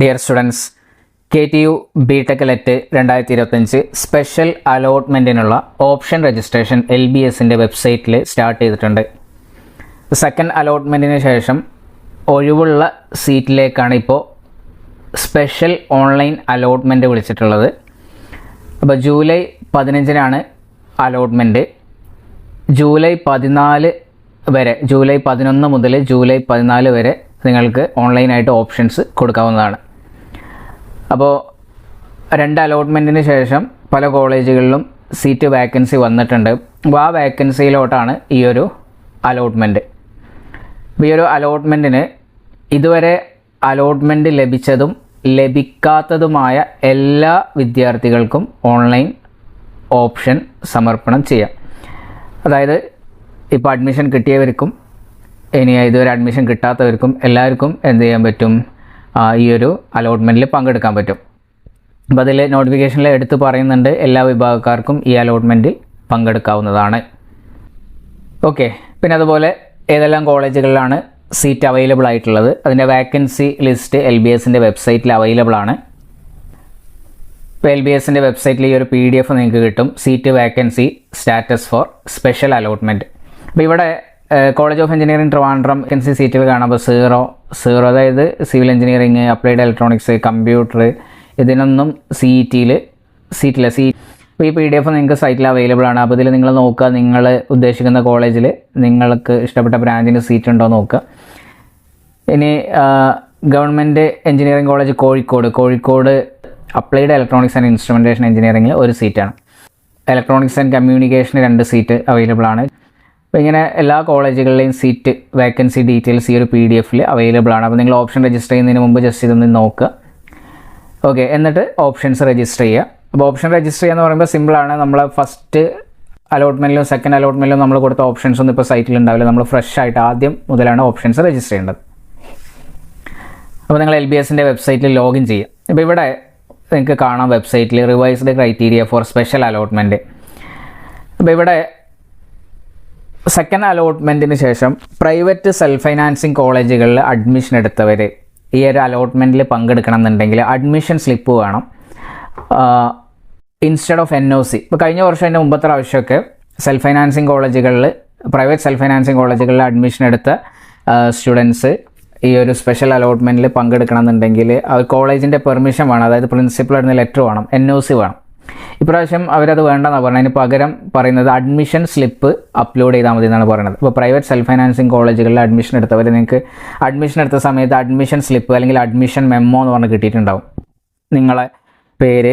Dear students, KTU BTech LET 2025 special അലോട്ട്മെൻറ്റിനുള്ള option registration LBSൻ്റെ വെബ്സൈറ്റിൽ സ്റ്റാർട്ട് ചെയ്തിട്ടുണ്ട്. സെക്കൻഡ് അലോട്ട്മെൻറ്റിന് ശേഷം ഒഴിവുള്ള സീറ്റിലേക്കാണ് ഇപ്പോൾ സ്പെഷ്യൽ ഓൺലൈൻ അലോട്ട്മെൻറ്റ് വിളിച്ചിട്ടുള്ളത്. അപ്പോൾ ജൂലൈ 15-നാണ് അലോട്ട്മെൻറ്റ്. ജൂലൈ 14 വരെ, ജൂലൈ 11 മുതൽ ജൂലൈ 14 വരെ നിങ്ങൾക്ക് ഓൺലൈനായിട്ട് ഓപ്ഷൻസ് കൊടുക്കാവുന്നതാണ്. അപ്പോൾ രണ്ട് അലോട്ട്മെൻറ്റിന് ശേഷം പല കോളേജുകളിലും സീറ്റ് വേക്കൻസി വന്നിട്ടുണ്ട്. അപ്പോൾ ആ വേക്കൻസിയിലോട്ടാണ് ഈ ഒരു അലോട്ട്മെൻറ്റ്. അപ്പോൾ ഈ ഒരു അലോട്ട്മെൻറ്റിന് ഇതുവരെ അലോട്ട്മെൻറ്റ് ലഭിച്ചതും ലഭിക്കാത്തതുമായ എല്ലാ വിദ്യാർത്ഥികൾക്കും ഓൺലൈൻ ഓപ്ഷൻ സമർപ്പണം ചെയ്യാം. അതായത് ഇപ്പോൾ അഡ്മിഷൻ കിട്ടിയവർക്കും ഇനി ഇതുവരെ അഡ്മിഷൻ കിട്ടാത്തവർക്കും എല്ലാവർക്കും എന്ത് ചെയ്യാൻ പറ്റും, ഈ ഒരു അലോട്ട്മെൻറ്റിൽ പങ്കെടുക്കാൻ പറ്റും. അപ്പോൾ അതിൽ നോട്ടിഫിക്കേഷനിൽ എടുത്ത് പറയുന്നുണ്ട് എല്ലാ വിഭാഗക്കാർക്കും ഈ അലോട്ട്മെൻറ്റിൽ പങ്കെടുക്കാവുന്നതാണ്. ഓക്കെ, പിന്നെ അതുപോലെ ഏതെല്ലാം കോളേജുകളിലാണ് സീറ്റ് അവൈലബിൾ ആയിട്ടുള്ളത്, അതിൻ്റെ വാക്കൻസി ലിസ്റ്റ് LBSൻ്റെ വെബ്സൈറ്റിൽ അവൈലബിൾ ആണ്. ഇപ്പോൾ LBSൻ്റെ വെബ്സൈറ്റിൽ ഈ ഒരു PDF നിങ്ങൾക്ക് കിട്ടും, seat vacancy status four special allotment. അപ്പോൾ ഇവിടെ college of engineering Trivandrum vacancy സീറ്റുകൾ കാണുമ്പോൾ സീറോ, അതായത് civil engineering, applied electronics, computer, ഇതിനൊന്നും സീറ്റില്ല. അപ്പോൾ ഈ PDF നിങ്ങൾക്ക് സൈറ്റിൽ അവൈലബിൾ ആണ്. അപ്പോൾ ഇതിൽ നിങ്ങൾ നോക്കുക, നിങ്ങൾ ഉദ്ദേശിക്കുന്ന കോളേജിൽ നിങ്ങൾക്ക് ഇഷ്ടപ്പെട്ട ബ്രാഞ്ചിന് സീറ്റ് ഉണ്ടോ നോക്കുക. ഇനി government engineering college Kozhikode applied electronics and instrumentation എഞ്ചിനീയറിംഗിൽ ഒരു സീറ്റാണ്. Electronics and communication 2 seat available ആണ്. അപ്പോൾ ഇങ്ങനെ എല്ലാ കോളേജുകളിലെയും സീറ്റ് വേക്കൻസി ഡീറ്റെയിൽസ് ഈ ഒരു PDF അവൈലബിൾ ആണ്. അപ്പോൾ നിങ്ങൾ ഓപ്ഷൻ രജിസ്റ്റർ ചെയ്യുന്നതിന് മുമ്പ് ജസ്റ്റ് ഇതൊന്ന് നോക്കുക. ഓക്കെ, എന്നിട്ട് ഓപ്ഷൻസ് രജിസ്റ്റർ ചെയ്യുക. അപ്പോൾ ഓപ്ഷൻ രജിസ്റ്റർ ചെയ്യുക എന്ന് പറയുമ്പോൾ സിമ്പിളാണ്. നമ്മൾ ഫസ്റ്റ് അലോട്ട്മെൻറ്റിലും സെക്കൻഡ് അലോട്ട്മെൻറ്റിലും നമ്മൾ കൊടുത്ത ഓപ്ഷൻസ് ഒന്നും ഇപ്പോൾ സൈറ്റിൽ ഉണ്ടാവില്ല. നമ്മൾ ഫ്രഷ് ആയിട്ട് ആദ്യം മുതലാണ് ഓപ്ഷൻസ് രജിസ്റ്റർ ചെയ്യേണ്ടത്. അപ്പോൾ നിങ്ങൾ LBSൻ്റെ വെബ്സൈറ്റിൽ ലോഗിൻ ചെയ്യുക. ഇപ്പോൾ ഇവിടെ നിങ്ങൾക്ക് കാണാം വെബ്സൈറ്റിൽ revised criteria four special allotment. അപ്പോൾ ഇവിടെ സെക്കൻഡ് അലോട്ട്മെൻറ്റിന് ശേഷം പ്രൈവറ്റ് സെൽഫ് ഫൈനാൻസിങ് കോളേജുകളിൽ അഡ്മിഷൻ എടുത്തവർ ഈ ഒരു അലോട്ട്മെൻറ്റിൽ പങ്കെടുക്കണം എന്നുണ്ടെങ്കിൽ അഡ്മിഷൻ സ്ലിപ്പ് വേണം ഇൻസ്റ്റെഡ് ഓഫ് NOC. ഇപ്പോൾ കഴിഞ്ഞ വർഷം അതിൻ്റെ മുമ്പത്തെ പ്രാവശ്യമൊക്കെ സെൽഫ് ഫൈനാൻസിങ് കോളേജുകളിൽ, പ്രൈവറ്റ് സെൽഫ് ഫൈനാൻസിങ് കോളേജുകളിൽ അഡ്മിഷൻ എടുത്ത സ്റ്റുഡൻസ് ഈ ഒരു സ്പെഷ്യൽ അലോട്ട്മെൻറ്റിൽ പങ്കെടുക്കണം എന്നുണ്ടെങ്കിൽ അവർ കോളേജിൻ്റെ പെർമിഷൻ വേണം, അതായത് പ്രിൻസിപ്പൽ ഇടുന്ന ലെറ്റർ വേണം, NOC വേണം. ഇപ്രാവശ്യം അവരത് വേണ്ടെന്നാണ് പറയുന്നത്. അതിന് പകരം പറയുന്നത് അഡ്മിഷൻ സ്ലിപ്പ് അപ്ലോഡ് ചെയ്താൽ മതി എന്നാണ് പറയുന്നത്. ഇപ്പോൾ പ്രൈവറ്റ് സെൽഫ് ഫൈനാൻസിങ് കോളേജുകളിൽ അഡ്മിഷൻ എടുത്തവർ നിങ്ങൾക്ക് അഡ്മിഷൻ എടുത്ത സമയത്ത് അഡ്മിഷൻ സ്ലിപ്പ് അല്ലെങ്കിൽ അഡ്മിഷൻ മെമ്മോ എന്ന് പറഞ്ഞ് കിട്ടിയിട്ടുണ്ടാവും. നിങ്ങളെ പേര്,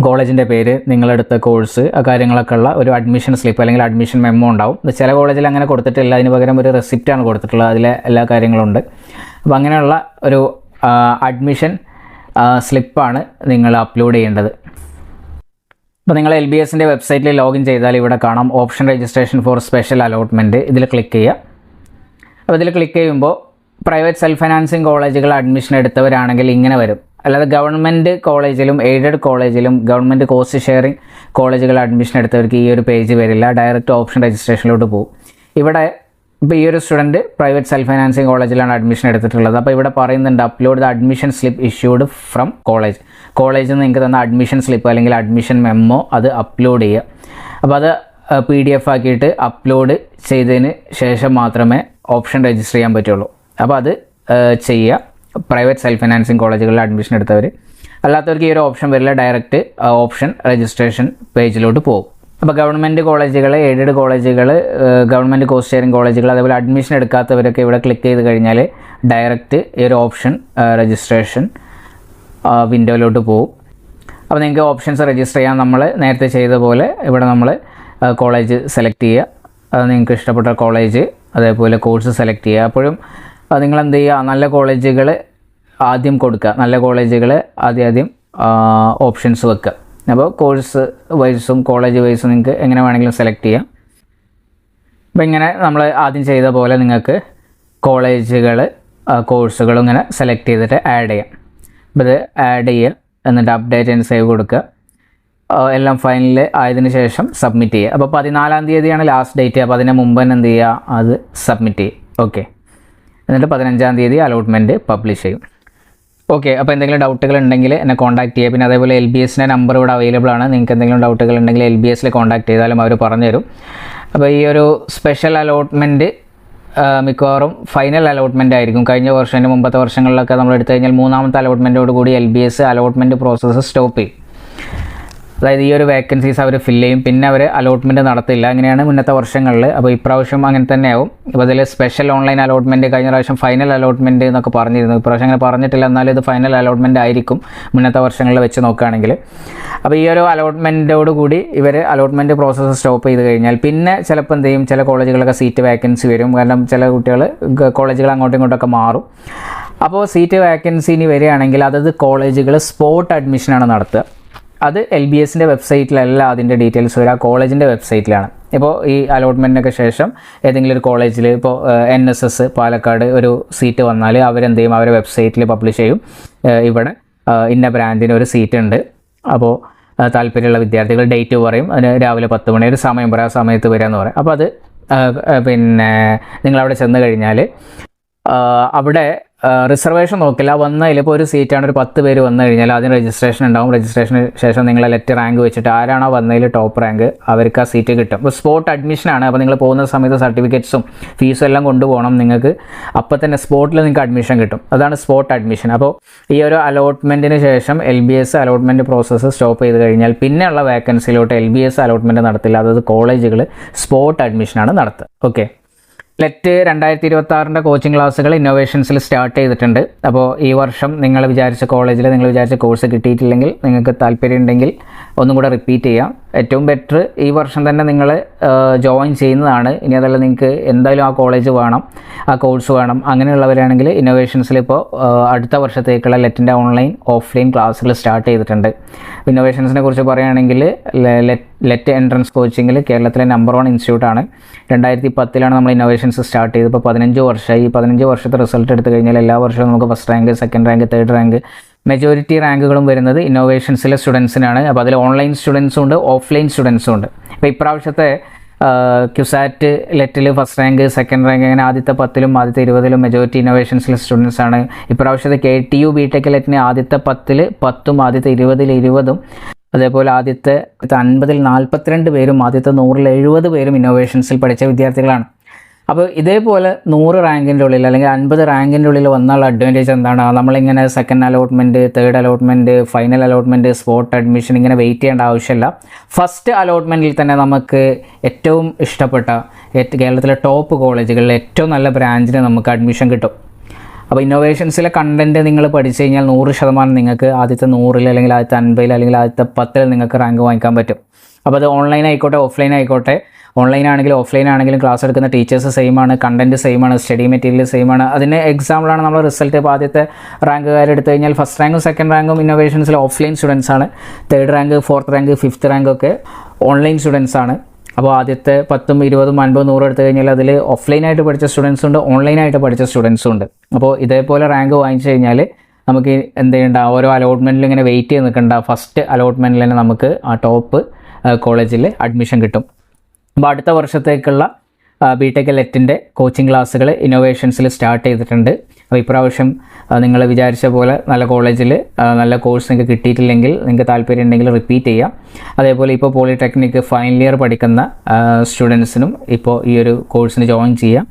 കോളേജിൻ്റെ പേര്, നിങ്ങളെടുത്ത കോഴ്സ്, ആ കാര്യങ്ങളൊക്കെ ഉള്ള ഒരു അഡ്മിഷൻ സ്ലിപ്പ് അല്ലെങ്കിൽ അഡ്മിഷൻ മെമ്മോ ഉണ്ടാവും. ചില കോളേജിൽ അങ്ങനെ കൊടുത്തിട്ടില്ല, അതിന് പകരം ഒരു റെസിപ്റ്റാണ് കൊടുത്തിട്ടുള്ളത്, അതിലെ എല്ലാ കാര്യങ്ങളുണ്ട്. അപ്പോൾ അങ്ങനെയുള്ള ഒരു അഡ്മിഷൻ സ്ലിപ്പാണ് നിങ്ങൾ അപ്ലോഡ് ചെയ്യേണ്ടത്. അപ്പോൾ നിങ്ങൾ LBSൻ്റെ വെബ്സൈറ്റിൽ ലോഗിൻ ചെയ്താൽ ഇവിടെ കാണാം option registration four special allotment. ഇതിൽ ക്ലിക്ക് ചെയ്യുക. അപ്പോൾ ഇതിൽ ക്ലിക്ക് ചെയ്യുമ്പോൾ പ്രൈവറ്റ് സെൽഫ് ഫൈനാൻസിങ് കോളേജുകൾ അഡ്മിഷൻ എടുത്തവരാണെങ്കിൽ ഇങ്ങനെ വരും. അല്ലാതെ ഗവൺമെൻറ് കോളേജിലും എയ്ഡഡ് കോളേജിലും ഗവൺമെൻറ് കോസ്റ്റ് ഷെയറിംഗ് കോളേജുകൾ അഡ്മിഷൻ എടുത്തവർക്ക് ഈ ഒരു പേജ് വരില്ല, ഡയറക്റ്റ് ഓപ്ഷൻ രജിസ്ട്രേഷനിലോട്ട് പോകും. ഇവിടെ ഇപ്പോൾ ഈ ഒരു സ്റ്റുഡൻറ്റ് പ്രൈവറ്റ് സെൽഫ് ഫൈനാൻസിങ് കോളേജിലാണ് അഡ്മിഷൻ എടുത്തിട്ടുള്ളത്. അപ്പോൾ ഇവിടെ പറയുന്നുണ്ട് upload the admission slip issued from കോളേജിൽ നിന്ന് നിങ്ങൾക്ക് തന്ന അഡ്മിഷൻ സ്ലിപ്പ് അല്ലെങ്കിൽ അഡ്മിഷൻ മെമ്മോ അത് അപ്ലോഡ് ചെയ്യുക. അപ്പോൾ അത് PDF ആക്കിയിട്ട് അപ്ലോഡ് ചെയ്തതിന് ശേഷം മാത്രമേ ഓപ്ഷൻ രജിസ്റ്റർ ചെയ്യാൻ പറ്റുള്ളൂ. അപ്പോൾ അത് ചെയ്യുക പ്രൈവറ്റ് സെൽഫ് ഫൈനാൻസിങ് കോളേജുകളിൽ അഡ്മിഷൻ എടുത്തവർ. അല്ലാത്തവർക്ക് ഈ ഒരു ഓപ്ഷൻ വരില്ല, ഡയറക്റ്റ് ഓപ്ഷൻ രജിസ്ട്രേഷൻ പേജിലോട്ട് പോകും. അപ്പോൾ ഗവൺമെൻറ് കോളേജുകൾ, എയ്ഡഡ് കോളേജുകൾ, ഗവൺമെൻറ് കോസ്റ്റ് ഷെയറിംഗ് കോളേജുകൾ, അതേപോലെ അഡ്മിഷൻ എടുക്കാത്തവരൊക്കെ ഇവിടെ ക്ലിക്ക് ചെയ്ത് കഴിഞ്ഞാൽ ഡയറക്റ്റ് ഈ ഒരു ഓപ്ഷൻ രജിസ്ട്രേഷൻ വിൻഡോയിലോട്ട് പോകും. അപ്പോൾ നിങ്ങൾക്ക് ഓപ്ഷൻസ് രജിസ്റ്റർ ചെയ്യാൻ നമ്മൾ നേരത്തെ ചെയ്ത പോലെ ഇവിടെ നമ്മൾ കോളേജ് സെലക്ട് ചെയ്യുക, അത് നിങ്ങൾക്ക് ഇഷ്ടപ്പെട്ട കോളേജ്, അതേപോലെ കോഴ്സ് സെലക്ട് ചെയ്യുക. അപ്പോഴും നിങ്ങളെന്ത് ചെയ്യുക, നല്ല കോളേജുകൾ ആദ്യം കൊടുക്കുക, നല്ല കോളേജുകൾ ആദ്യം ഓപ്ഷൻസ് വെക്കുക. അപ്പോൾ കോഴ്സ് വൈസും കോളേജ് വൈസും നിങ്ങൾക്ക് എങ്ങനെ വേണമെങ്കിലും സെലക്ട് ചെയ്യാം. അപ്പോൾ ഇങ്ങനെ നമ്മൾ ആദ്യം ചെയ്ത പോലെ നിങ്ങൾക്ക് കോളേജുകൾ, കോഴ്സുകളും ഇങ്ങനെ സെലക്ട് ചെയ്തിട്ട് ആഡ് ചെയ്യാം. അപ്പോൾ ഇത് ആഡ് ചെയ്യുക, എന്നിട്ട് അപ്ഡേറ്റ് ആൻഡ് സേവ് കൊടുക്കുക. എല്ലാം ഫൈനൽ ആയതിനു ശേഷം സബ്മിറ്റ് ചെയ്യുക. അപ്പോൾ 14-ാം തീയതിയാണ് ലാസ്റ്റ് ഡേറ്റ്. അപ്പോൾ അതിന് മുമ്പ് തന്നെ എന്ത് ചെയ്യുക, അത് സബ്മിറ്റ് ചെയ്യുക. ഓക്കെ, എന്നിട്ട് 15-ാം തീയതി അലോട്ട്മെൻറ്റ് പബ്ലിഷ് ചെയ്യും. ഓക്കെ, അപ്പോൾ എന്തെങ്കിലും ഡൗട്ടുകൾ ഉണ്ടെങ്കിൽ എന്നെ കോൺടാക്ട് ചെയ്യുക. പിന്നെ അതേപോലെ LBSൻ്റെ നമ്പർ ഇവിടെ അവൈലബിൾ ആണ്. നിങ്ങൾക്ക് എന്തെങ്കിലും ഡൗട്ടുകൾ ഉണ്ടെങ്കിൽ LBSൽ കോൺടാക്ട് ചെയ്താലും അവർ പറഞ്ഞുതരും. അപ്പോൾ ഈ ഒരു സ്പെഷ്യൽ അലോട്ട്മെൻറ്റ് മിക്കവാറും ഫൈനൽ അലോട്ട്മെൻ്റ് ആയിരിക്കും. കഴിഞ്ഞ വർഷം മുമ്പത്തെ വർഷങ്ങളിലൊക്കെ നമ്മൾ എടുത്തു കഴിഞ്ഞാൽ മൂന്നാമത്തെ അലോട്ട്മെൻറ്റോട് കൂടി LBS അലോട്ട്മെൻറ്റ് പ്രോസസ്സ് സ്റ്റോപ്പ് ചെയ്യും. അതായത് ഈ ഒരു വേക്കൻസീസ് അവർ ഫില്ല് ചെയ്യും, പിന്നെ അവർ അലോട്ട്മെൻറ്റ് നടത്തില്ല. അങ്ങനെയാണ് മുന്നത്തെ വർഷങ്ങളിൽ. അപ്പോൾ ഇപ്രാവശ്യം അങ്ങനെ തന്നെയാവും. അപ്പോൾ അതിൽ സ്പെഷ്യൽ ഓൺലൈൻ അലോട്ട്മെൻറ്റ്, കഴിഞ്ഞ പ്രാവശ്യം ഫൈനൽ അലോട്ട്മെൻറ്റ് എന്നൊക്കെ പറഞ്ഞിരുന്നു. ഇപ്രാവശ്യം അങ്ങനെ പറഞ്ഞിട്ടില്ല, എന്നാലും ഇത് ഫൈനൽ അലോട്ട്മെൻറ്റ് ആയിരിക്കും മുന്നത്തെ വർഷങ്ങളിൽ വെച്ച് നോക്കുകയാണെങ്കിൽ. അപ്പോൾ ഈ ഒരു അലോട്ട്മെൻറ്റോട് കൂടി ഇവർ അലോട്ട്മെൻറ്റ് പ്രോസസ്സ് സ്റ്റോപ്പ് ചെയ്ത് കഴിഞ്ഞാൽ പിന്നെ ചിലപ്പോൾ എന്ത് ചെയ്യും, ചില കോളേജുകളൊക്കെ സീറ്റ് വേക്കൻസി വരും. കാരണം ചില കുട്ടികൾ കോളേജുകൾ അങ്ങോട്ടും ഇങ്ങോട്ടൊക്കെ മാറും. അപ്പോൾ സീറ്റ് വേക്കൻസി ഇനി വരികയാണെങ്കിൽ അതത് കോളേജുകൾ സ്പോട്ട് അഡ്മിഷനാണ് നടത്തുക. അത് LBSൻ്റെ വെബ്സൈറ്റിലല്ല അതിൻ്റെ ഡീറ്റെയിൽസ് വരിക, കോളേജിൻ്റെ വെബ്സൈറ്റിലാണ്. ഇപ്പോൾ ഈ അലോട്ട്മെൻറ്റിനൊക്കെ ശേഷം ഏതെങ്കിലും ഒരു കോളേജിൽ ഇപ്പോൾ NSS പാലക്കാട് ഒരു സീറ്റ് വന്നാൽ അവരെന്ത് ചെയ്യും, അവരെ വെബ്സൈറ്റിൽ പബ്ലിഷ് ചെയ്യും, ഇവിടെ ഇന്ന ബ്രാഞ്ചിന് ഒരു സീറ്റ് ഉണ്ട്, അപ്പോൾ താല്പര്യമുള്ള വിദ്യാർത്ഥികൾ ഡേറ്റ് പറയും, അതിന് രാവിലെ 10 മണി ഒരു സമയം പറയും, ആ സമയത്ത് വരിക എന്ന് പറയും. അപ്പോൾ അത് പിന്നെ നിങ്ങളവിടെ ചെന്ന് കഴിഞ്ഞാൽ അവിടെ റിസർവേഷൻ നോക്കില്ല, വന്നതിൽ ഇപ്പോൾ ഒരു സീറ്റാണ്, ഒരു 10 പേര് വന്നു കഴിഞ്ഞാൽ ആദ്യം രജിസ്ട്രേഷൻ ഉണ്ടാവും. രജിസ്ട്രേഷന് ശേഷം നിങ്ങളെ ലെറ്റർ റാങ്ക് വെച്ചിട്ട് ആരാണോ വന്നതിൽ ടോപ്പ് റാങ്ക് അവർക്ക് ആ സീറ്റ് കിട്ടും. അപ്പോൾ സ്പോട്ട് അഡ്മിഷനാണ്. അപ്പോൾ നിങ്ങൾ പോകുന്ന സമയത്ത് സർട്ടിഫിക്കറ്റ്സും ഫീസും എല്ലാം കൊണ്ടുപോകണം. നിങ്ങൾക്ക് അപ്പോൾ തന്നെ സ്പോട്ടിൽ നിങ്ങൾക്ക് അഡ്മിഷൻ കിട്ടും. അതാണ് സ്പോട്ട് അഡ്മിഷൻ. അപ്പോൾ ഈ ഒരു അലോട്ട്മെൻറ്റിന് ശേഷം LBS അലോട്ട്മെൻറ്റ് പ്രോസസ്സ് സ്റ്റോപ്പ് ചെയ്ത് കഴിഞ്ഞാൽ പിന്നെയുള്ള വേക്കൻസിയിലോട്ട് LBS അലോട്ട്മെൻറ്റ് നടത്തില്ല, അതായത് കോളേജുകൾ സ്പോട്ട് അഡ്മിഷനാണ് നടത്തുക. ഓക്കെ, ലെറ്റ് 2026 കോച്ചിങ് ക്ലാസ്സുകൾ ഇന്നോവേഷൻസിൽ സ്റ്റാർട്ട് ചെയ്തിട്ടുണ്ട്. അപ്പോൾ ഈ വർഷം നിങ്ങൾ വിചാരിച്ച കോളേജിൽ നിങ്ങൾ വിചാരിച്ച കോഴ്സ് കിട്ടിയിട്ടില്ലെങ്കിൽ നിങ്ങൾക്ക് താല്പര്യം ഉണ്ടെങ്കിൽ ഒന്നും കൂടെ റിപ്പീറ്റ് ചെയ്യാം. ഏറ്റവും ബെറ്റർ ഈ വർഷം തന്നെ നിങ്ങൾ ജോയിൻ ചെയ്യുന്നതാണ്. ഇനി അതല്ല നിങ്ങൾക്ക് എന്തായാലും ആ കോളേജ് വേണം, ആ കോഴ്സ് വേണം, അങ്ങനെയുള്ളവരാണെങ്കിൽ ഇന്നോവേഷൻസിൽ ഇപ്പോൾ അടുത്ത വർഷത്തേക്കുള്ള ലെറ്റിൻ്റെ ഓൺലൈൻ ഓഫ്ലൈൻ ക്ലാസ്സുകൾ സ്റ്റാർട്ട് ചെയ്തിട്ടുണ്ട്. ഇന്നോവേഷൻസിനെ കുറിച്ച് പറയുകയാണെങ്കിൽ ലെറ്റ് എൻട്രൻസ് കോച്ചിങ്ങിൽ കേരളത്തിലെ നമ്പർ 1 ഇൻസ്റ്റിറ്റ്യൂട്ടാണ്. 2010 നമ്മൾ ഇന്നോവേഷൻസ് സ്റ്റാർട്ട് ചെയ്ത് ഇപ്പോൾ 15 വർഷമായി. ഈ 15 വർഷത്തെ റിസൾട്ട് എടുത്തു കഴിഞ്ഞാൽ എല്ലാ വർഷവും നമുക്ക് first rank, second rank, third rank, majority റാങ്കുകളും വരുന്നത് ഇന്നോവേഷൻസിലെ സ്റ്റുഡൻസിനാണ്. അപ്പോൾ അതിൽ ഓൺലൈൻ സ്റ്റുഡൻസും ഉണ്ട്, ഓഫ്ലൈൻ സ്റ്റുഡൻസും ഉണ്ട്. ഇപ്പോൾ ഇപ്രാവശ്യത്തെ ക്യുസാറ്റ് ലെറ്റിൽ ഫസ്റ്റ് റാങ്ക്, സെക്കൻഡ് റാങ്ക്, അങ്ങനെ ആദ്യത്തെ 10ലും ആദ്യത്തെ 20ലും മെജോറിറ്റി ഇന്നോവേഷൻസിലെ സ്റ്റുഡൻസാണ്. ഇപ്രാവശ്യത്തെ KTU BTech ലെറ്റിന് ആദ്യത്തെ 10ൽ 10ഉം ആദ്യത്തെ 20ൽ 20ഉം അതേപോലെ ആദ്യത്തെ 50ൽ 42 പേരും ആദ്യത്തെ 100ൽ 70 പേരും ഇന്നോവേഷൻസിൽ പഠിച്ച വിദ്യാർത്ഥികളാണ്. അപ്പോൾ ഇതേപോലെ 100 റാങ്കിൻ്റെ ഉള്ളിൽ അല്ലെങ്കിൽ 50 റാങ്കിൻ്റെ ഉള്ളിൽ വന്നുള്ള അഡ്വാൻറ്റേജ് എന്താണ്? നമ്മളിങ്ങനെ second allotment, third allotment, final allotment, spot admission ഇങ്ങനെ വെയിറ്റ് ചെയ്യേണ്ട ആവശ്യമില്ല. ഫസ്റ്റ് അലോട്ട്മെൻറ്റിൽ തന്നെ നമുക്ക് ഏറ്റവും ഇഷ്ടപ്പെട്ട കേരളത്തിലെ ടോപ്പ് കോളേജുകളിൽ ഏറ്റവും നല്ല ബ്രാഞ്ചിന് നമുക്ക് അഡ്മിഷൻ കിട്ടും. അപ്പോൾ ഇന്നോവേഷൻസിലെ കണ്ടൻറ്റ് നിങ്ങൾ പഠിച്ചു കഴിഞ്ഞാൽ 100% നിങ്ങൾക്ക് ആദ്യത്തെ 100ൽ അല്ലെങ്കിൽ ആദ്യത്തെ 50ൽ അല്ലെങ്കിൽ ആദ്യത്തെ 10ൽ നിങ്ങൾക്ക് റാങ്ക് വാങ്ങിക്കാൻ പറ്റും. അപ്പോൾ അത് ഓൺലൈൻ ആയിക്കോട്ടെ ഓഫ്ലൈൻ ആയിക്കോട്ടെ, ഓൺലൈൻ ആണെങ്കിലും ഓഫ്ലൈൻ ആണെങ്കിലും ക്ലാസ് എടുക്കുന്ന ടീച്ചേഴ്സ് സെയിം ആണ്, കണ്ടൻറ്റ് സെയിം ആണ്, സ്റ്റഡി മെറ്റീരിയൽ സെയിം ആണ്. അതിന് എക്സാമ്പിളാണ് നമ്മൾ റിസൾട്ട്. ഇപ്പോൾ ആദ്യത്തെ റാങ്കുകാരെടുത്ത് കഴിഞ്ഞാൽ ഫസ്റ്റ് റാങ്കും സെക്കൻഡ് റാങ്കും ഇന്നോവേഷൻസിൽ ഓഫ്ലൈൻ സ്റ്റുഡൻസ് ആണ്. Third rank, fourth rank, fifth റാങ്കൊക്കെ ഓൺലൈൻ സ്റ്റുഡൻസ് ആണ്. അപ്പോൾ ആദ്യത്തെ 10ഉം 20ഉം 50ഉം 100 എടുത്തു കഴിഞ്ഞാൽ അതിൽ ഓഫ്ലൈനായിട്ട് പഠിച്ച സ്റ്റുഡൻസും ഉണ്ട്, ഓൺലൈനായിട്ട് പഠിച്ച സ്റ്റുഡൻസും ഉണ്ട്. അപ്പോൾ ഇതേപോലെ റാങ്ക് വാങ്ങിച്ചു കഴിഞ്ഞാൽ നമുക്ക് എന്ത് ചെയ്യണ്ട, ഓരോ അലോട്ട്മെൻറ്റിൽ ഇങ്ങനെ വെയിറ്റ് ചെയ്ത് നിൽക്കണ്ട. ഫസ്റ്റ് അലോട്ട്മെൻറ്റിൽ തന്നെ നമുക്ക് ആ ടോപ്പ് കോളേജിൽ അഡ്മിഷൻ കിട്ടും. അപ്പോൾ അടുത്ത വർഷത്തേക്കുള്ള BTech ലെറ്റിൻ്റെ കോച്ചിങ് ക്ലാസ്സുകൾ ഇന്നോവേഷൻസിൽ സ്റ്റാർട്ട് ചെയ്തിട്ടുണ്ട്. അപ്പോൾ ഇപ്രാവശ്യം നിങ്ങൾ വിചാരിച്ച പോലെ നല്ല കോളേജിൽ നല്ല കോഴ്സ് നിങ്ങൾക്ക് കിട്ടിയിട്ടില്ലെങ്കിൽ നിങ്ങൾക്ക് താല്പര്യം ഉണ്ടെങ്കിൽ റിപ്പീറ്റ് ചെയ്യാം. അതേപോലെ ഇപ്പോൾ പോളിടെക്നിക് ഫൈനൽ ഇയർ പഠിക്കുന്ന സ്റ്റുഡൻസിനും ഇപ്പോൾ ഈ ഒരു കോഴ്സിന് ജോയിൻ ചെയ്യാം.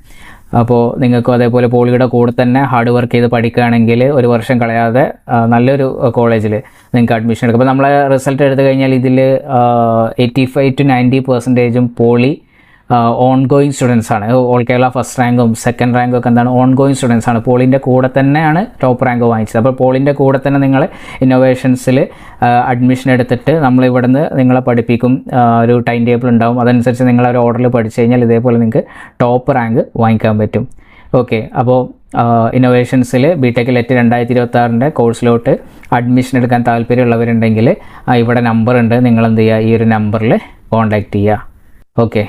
അപ്പോൾ നിങ്ങൾക്കും അതേപോലെ പോളിയുടെ കൂടെ തന്നെ ഹാർഡ് വർക്ക് ചെയ്ത് പഠിക്കുകയാണെങ്കിൽ ഒരു വർഷം കളയാതെ നല്ലൊരു കോളേജിൽ നിങ്ങൾക്ക് അഡ്മിഷൻ എടുക്കും. അപ്പോൾ നമ്മളെ റിസൾട്ട് എടുത്തു കഴിഞ്ഞാൽ ഇതിൽ 85 to 90% poly on going students ആണ്. ഓൾ കേരള ഫസ്റ്റ് റാങ്കും സെക്കൻഡ് റാങ്കും ഒക്കെ എന്താണ് ഓൺ ഗോയിങ് സ്റ്റുഡൻസ് ആണ്. പോളിൻ്റെ കൂടെ തന്നെയാണ് ടോപ്പ് റാങ്ക് വാങ്ങിച്ചത്. അപ്പോൾ പോളിൻ്റെ കൂടെ തന്നെ നിങ്ങൾ ഇന്നോവേഷൻസിൽ അഡ്മിഷൻ എടുത്തിട്ട് നമ്മളിവിടുന്ന് നിങ്ങളെ പഠിപ്പിക്കും. ഒരു ടൈം ടേബിൾ ഉണ്ടാവും, അതനുസരിച്ച് നിങ്ങൾ ഒരു ഓർഡറിൽ പഠിച്ചു കഴിഞ്ഞാൽ ഇതേപോലെ നിങ്ങൾക്ക് ടോപ്പ് റാങ്ക് വാങ്ങിക്കാൻ പറ്റും. ഓക്കെ, അപ്പോൾ ഇന്നോവേഷൻസിൽ BTech ലെറ്റ് 2026 കോഴ്സിലോട്ട് അഡ്മിഷൻ എടുക്കാൻ താല്പര്യമുള്ളവരുണ്ടെങ്കിൽ ഇവിടെ നമ്പർ ഉണ്ട്, നിങ്ങളെന്ത് ചെയ്യുക, ഈ ഒരു നമ്പറിൽ കോൺടാക്റ്റ് ചെയ്യുക. ഓക്കെ.